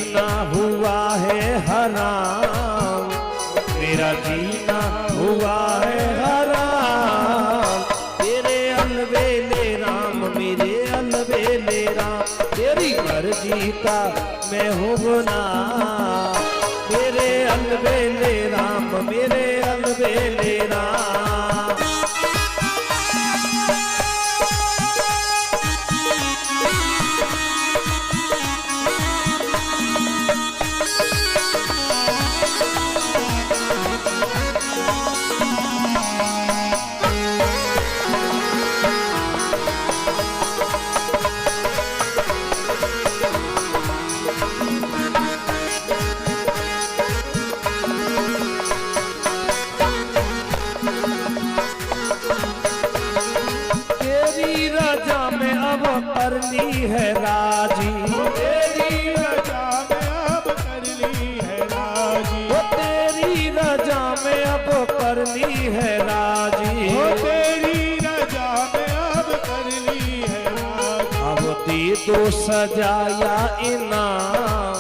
जीना हुआ है हराम, मेरा जीना हुआ है हराम। तेरे अलवेले राम, मेरे अलवेले राम, तेरी मर्जी का मैं हूँ गुलाम। मेरे अलवेले राम, मेरे अलवेले राम। करनी है राजी, तेरी रजा में अब करनी है राजी, वो तेरी रजा में अब करनी है राजी, वो तेरी रजा में अब करनी है राजी। अब दे दो सजाया इनाम,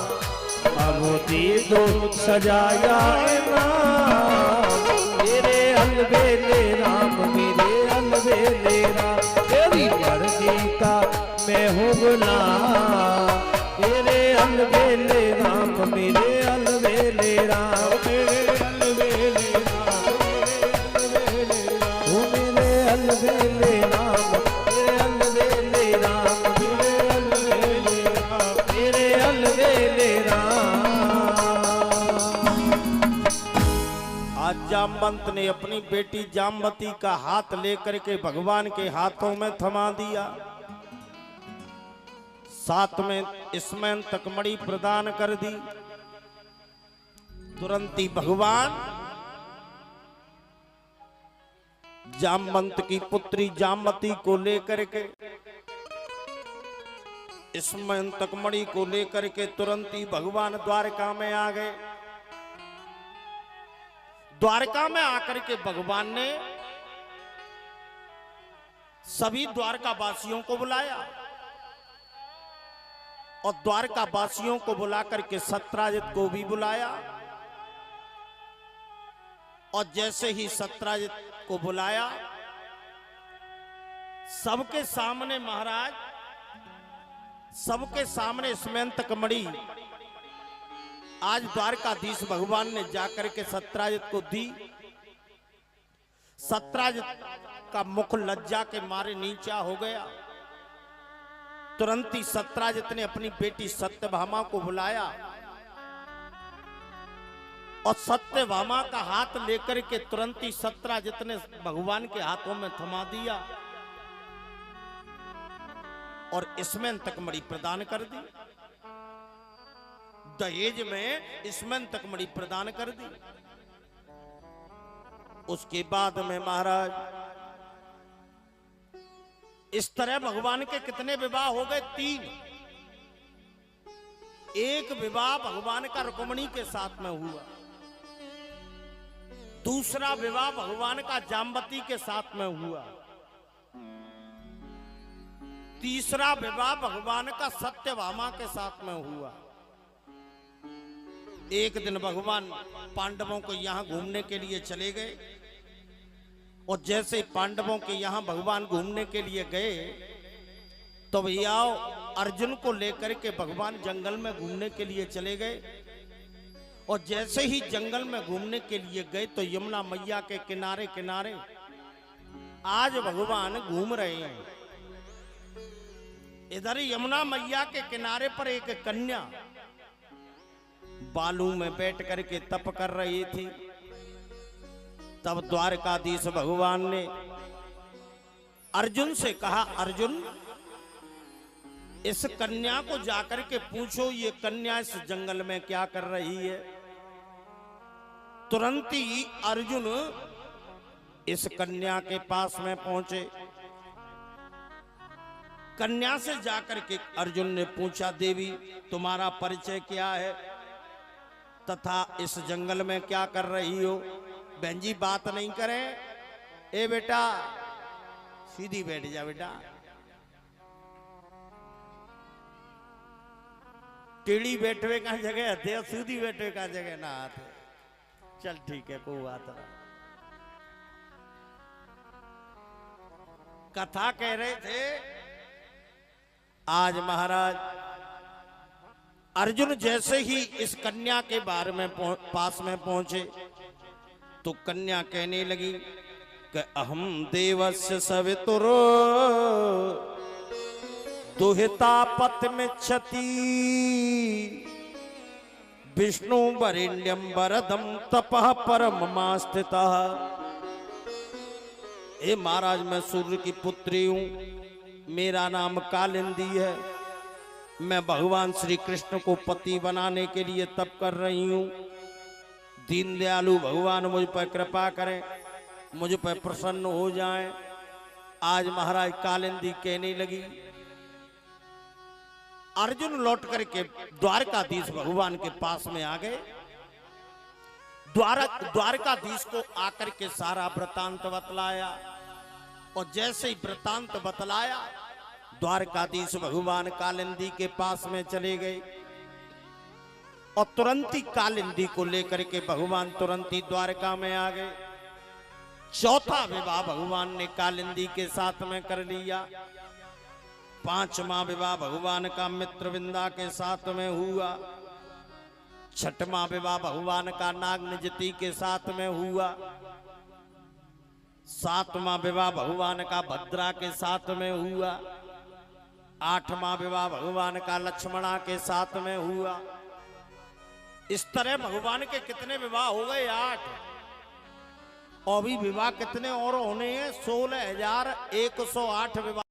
अब दे दो सजाया इनाम। मेरे अलवेले राम, मेरे अलवेले राम, तेरी मर्जी का मैं हूँ गुलाम। मेरे अलवेले राम, मेरे अलवेले राम, मेरे अलवेले राम, मेरे अलवेले राम, मेरे अलवेले राम, मेरे अलवेले राम, मेरे अलवेले राम। आज जामवंत ने अपनी बेटी जामवती का हाथ लेकर के भगवान के हाथों में थमा दिया, साथ में इसमें तकमड़ी प्रदान कर दी। तुरंत ही भगवान जामवंत की पुत्री जामवती को लेकर के, इसमें तकमड़ी को लेकर के तुरंत ही भगवान द्वारका में आ गए। द्वारका में आकर के भगवान ने सभी द्वारका वासियों को बुलाया और द्वारका वासियों को बुलाकर के सत्राजित को भी बुलाया। और जैसे ही सत्राजित को बुलाया, सबके सामने महाराज, सबके सामने स्मयंतकमणि आज द्वारकाधीश भगवान ने जाकर के सत्राजित को दी। सत्राजित का मुख लज्जा के मारे नीचा हो गया। तुरंत ही सत्राजित ने अपनी बेटी सत्यभामा को बुलाया और सत्यभामा का हाथ लेकर के तुरंत ही सत्राजित ने भगवान के हाथों में थमा दिया और इसमें तकमड़ी प्रदान कर दी। दहेज में इसमें तकमड़ी प्रदान कर दी। उसके बाद में महाराज इस तरह भगवान के कितने विवाह हो गए? 3। एक विवाह भगवान का रुक्मिणी के साथ में हुआ, दूसरा विवाह भगवान का जामवती के साथ में हुआ, तीसरा विवाह भगवान का सत्यभामा के साथ में हुआ। एक दिन भगवान पांडवों को यहां घूमने के लिए चले गए और जैसे पांडवों के यहां भगवान घूमने के लिए गए तो भैया अर्जुन को लेकर के भगवान जंगल में घूमने के लिए चले गए और जैसे ही जंगल में घूमने के लिए गए तो यमुना मैया के किनारे किनारे आज भगवान घूम रहे हैं। इधर यमुना मैया के किनारे पर एक कन्या बालू में बैठ करके तप कर रही थी। तब द्वारकाधीश भगवान ने अर्जुन से कहा, अर्जुन इस कन्या को जाकर के पूछो ये कन्या इस जंगल में क्या कर रही है। तुरंत ही अर्जुन इस कन्या के पास में पहुंचे। कन्या से जाकर के अर्जुन ने पूछा, देवी तुम्हारा परिचय क्या है तथा इस जंगल में क्या कर रही हो? बहन जी बात नहीं करें। ए बेटा सीधी बैठ जा बेटा। टेढ़ी बैठवे का जगह हथे और सीधी बैठवे का जगह ना आते। चल ठीक है, कोई बात ना। कथा कह रहे थे आज महाराज अर्जुन जैसे ही इस कन्या के बारे में पास में पहुंचे तो कन्या कहने लगी कि अहम देवस्य सवितुर दुहिता पत्मिच्छति विष्णु वरेण्यम वरदम तपः परममास्थितः। ए महाराज, मैं सूर्य की पुत्री हूं, मेरा नाम कालिंदी है। मैं भगवान श्री कृष्ण को पति बनाने के लिए तप कर रही हूं। दीन दयालु भगवान मुझ पर कृपा करें, मुझ पर प्रसन्न हो जाएं। आज महाराज कालिंदी कहने लगी। अर्जुन लौट करके द्वारकाधीश भगवान के पास में आ गए। द्वारकाधीश को आकर के सारा वृतांत बतलाया और जैसे ही वृतांत बतलाया द्वारकाधीश भगवान कालिंदी के पास में चले गए और तुरंत ही कालिंदी को लेकर के भगवान तुरंत ही द्वारका में आ गए। चौथा विवाह भगवान ने कालिंदी के साथ में कर लिया। पांचवा विवाह भगवान का मित्रविंदा के साथ में हुआ। छठवां विवाह भगवान का नागनिजति के साथ में हुआ। सातवां विवाह भगवान का भद्रा के साथ में हुआ। आठवां विवाह भगवान का लक्ष्मणा के साथ में हुआ। इस तरह भगवान के कितने विवाह हो गए? 8। और भी विवाह कितने और होने हैं? 16,108 विवाह।